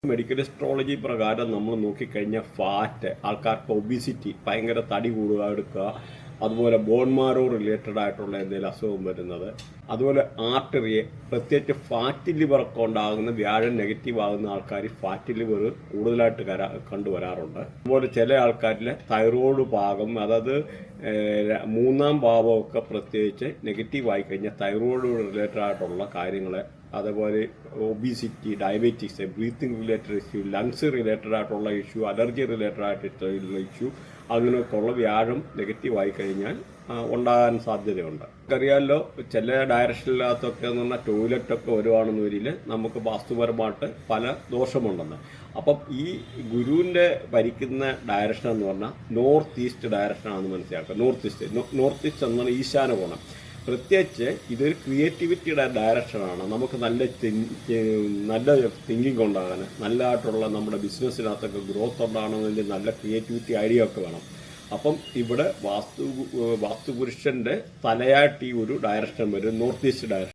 Medical astrology പ്രകാരം നമ്മൾ നോക്കിക്കഴിഞ്ഞാൽ ഫാറ്റ്, ആൾക്കാർക്ക് ഒബിസിറ്റി, ഭയങ്കര തടി കൂടുക എടുക്കുക, അതുപോലെ ബോൺമാരോ റിലേറ്റഡ് ആയിട്ടുള്ള എന്തെങ്കിലും അസുഖം വരുന്നത്, അതുപോലെ ആർട്ടറിയെ പ്രത്യേകിച്ച് ഫാറ്റ് ലിവറൊക്കെ ഉണ്ടാകുന്ന വ്യാഴം നെഗറ്റീവ് ആകുന്ന ആൾക്കാർ ഫാറ്റ് ലിവർ കൂടുതലായിട്ട് കണ്ടുവരാറുണ്ട്. അതുപോലെ ചില ആൾക്കാരിൽ തൈറോയ്ഡ് ഭാഗം, അതായത് മൂന്നാം ഭാവമൊക്കെ പ്രത്യേകിച്ച് നെഗറ്റീവ് ആയി കഴിഞ്ഞാൽ തൈറോയ്ഡ് റിലേറ്റഡ് ആയിട്ടുള്ള കാര്യങ്ങളെ, അതേപോലെ obesity, diabetes, breathing related issue, lungs related ആയിട്ടുള്ള ഇഷ്യൂ, അലർജി റിലേറ്റഡ് ആയിട്ടുള്ള ഇഷ്യൂ, അങ്ങനെയൊക്കെ ഉള്ള വ്യാഴം നെഗറ്റീവ് ആയി കഴിഞ്ഞാൽ ഉണ്ടാകാൻ സാധ്യതയുണ്ട്. നമുക്കറിയാമല്ലോ, ചില ഡയറക്ഷനിനകത്തൊക്കെ എന്ന് പറഞ്ഞാൽ ടോയ്ലറ്റൊക്കെ വരുവാണെന്ന് വരിൽ നമുക്ക് വാസ്തുപരമായിട്ട് പല ദോഷമുണ്ടെന്ന്. അപ്പം ഈ ഗുരുവിൻ്റെ ഭരിക്കുന്ന ഡയറക്ഷൻ എന്ന് പറഞ്ഞാൽ നോർത്ത് ഈസ്റ്റ് ഡയറക്ഷനാണെന്ന് മനസ്സിലാക്കുക. നോർത്ത് ഈസ്റ്റ് എന്ന് പറഞ്ഞാൽ ഈശാന കോണം. പ്രത്യേകിച്ച് ഇതൊരു ക്രിയേറ്റിവിറ്റിയുടെ ഡയറക്ഷനാണ്. നമുക്ക് നല്ല തിങ്കിങ് ഉണ്ടാകാൻ, നല്ലതായിട്ടുള്ള നമ്മുടെ ബിസിനസ്സിനകത്തൊക്കെ ഗ്രോത്ത് ഉണ്ടാകണമെങ്കിൽ നല്ല ക്രിയേറ്റിവിറ്റി ഐഡിയ ഒക്കെ വേണം. അപ്പം ഇവിടെ വാസ്തുപുരുഷൻ്റെ തലയായിട്ട് ഈ ഒരു ഡയറക്ഷൻ വരും, നോർത്ത് ഈസ്റ്റ് ഡയറക്ഷൻ.